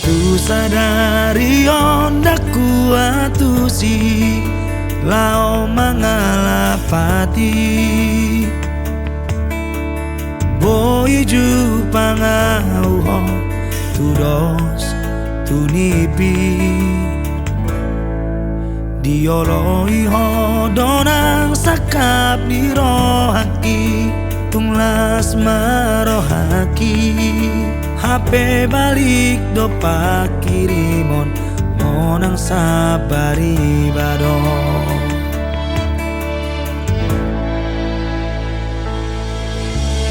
Tu sadari onda kuatu si lao mangalapati Boy ju pangauho tu dos tu nipi Dioloi ho donang sakap di rohaki Tunglas marohaki HP balik do pakirimon monang sabari bado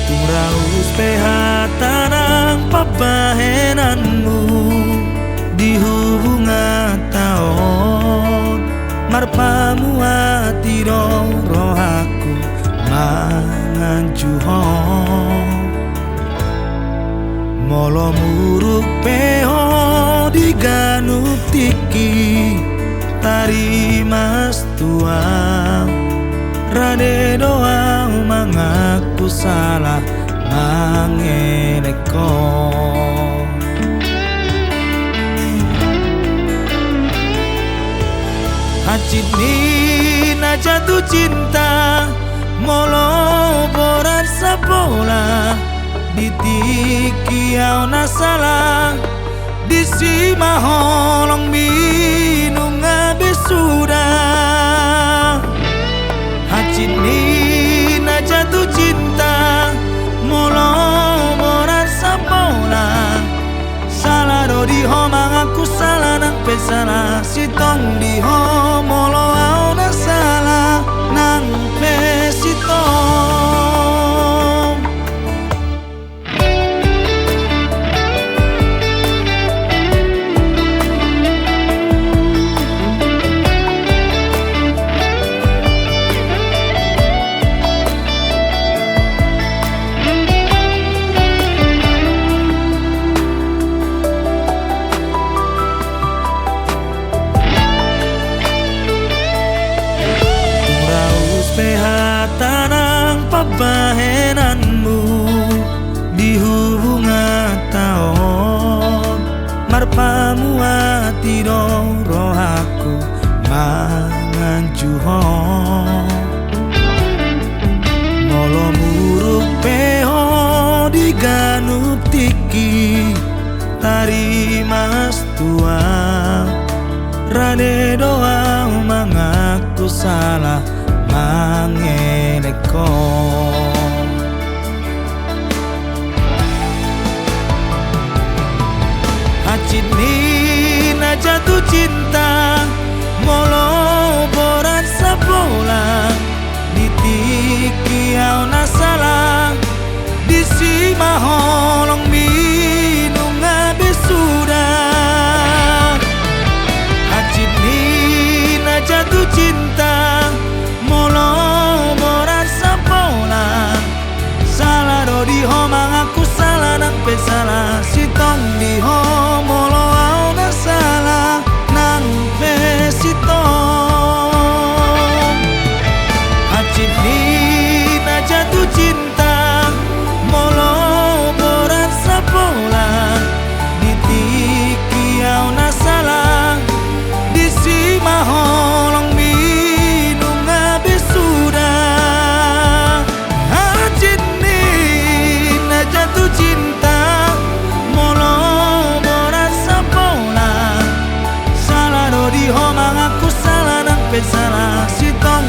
Tungraus pehatanang papahenanmu di hubungan taon marpamu ati do rohaku mangan juhon Molo muruk peho di ganup tiki tari mas tuang rade doa mengaku salah mangeleko Hacit ni na jatuh cinta molo borat sapola Ditiki au nasala Disi maholong minung ngabe sudah Hacit ni na jatuh cinta Molo morat sapola Salah do di ho mangaku salah nang pesala Sitong di ho molo au nasala nang pesitong Pehatanang pabahenanmu di hubungan taon marpamu ati do rohaku mangan juhon Molo muruk peho di ganup tiki tari mas tuang rade doa mengaku salah mangeleko Hacit ni na jatuh cinta molo borat sapola Ditiki au nasala Disi maholong minung ngabe sudah Hacit ni na jatuh cinta Molo morat sapola Salah do di ho mangaku salah nang pesala Sitong di ho molo au nasala nang pesitong Hacit ni na jatuh cinta Molo morat sapola Ditiki au nasala Disi maholong Salah sitong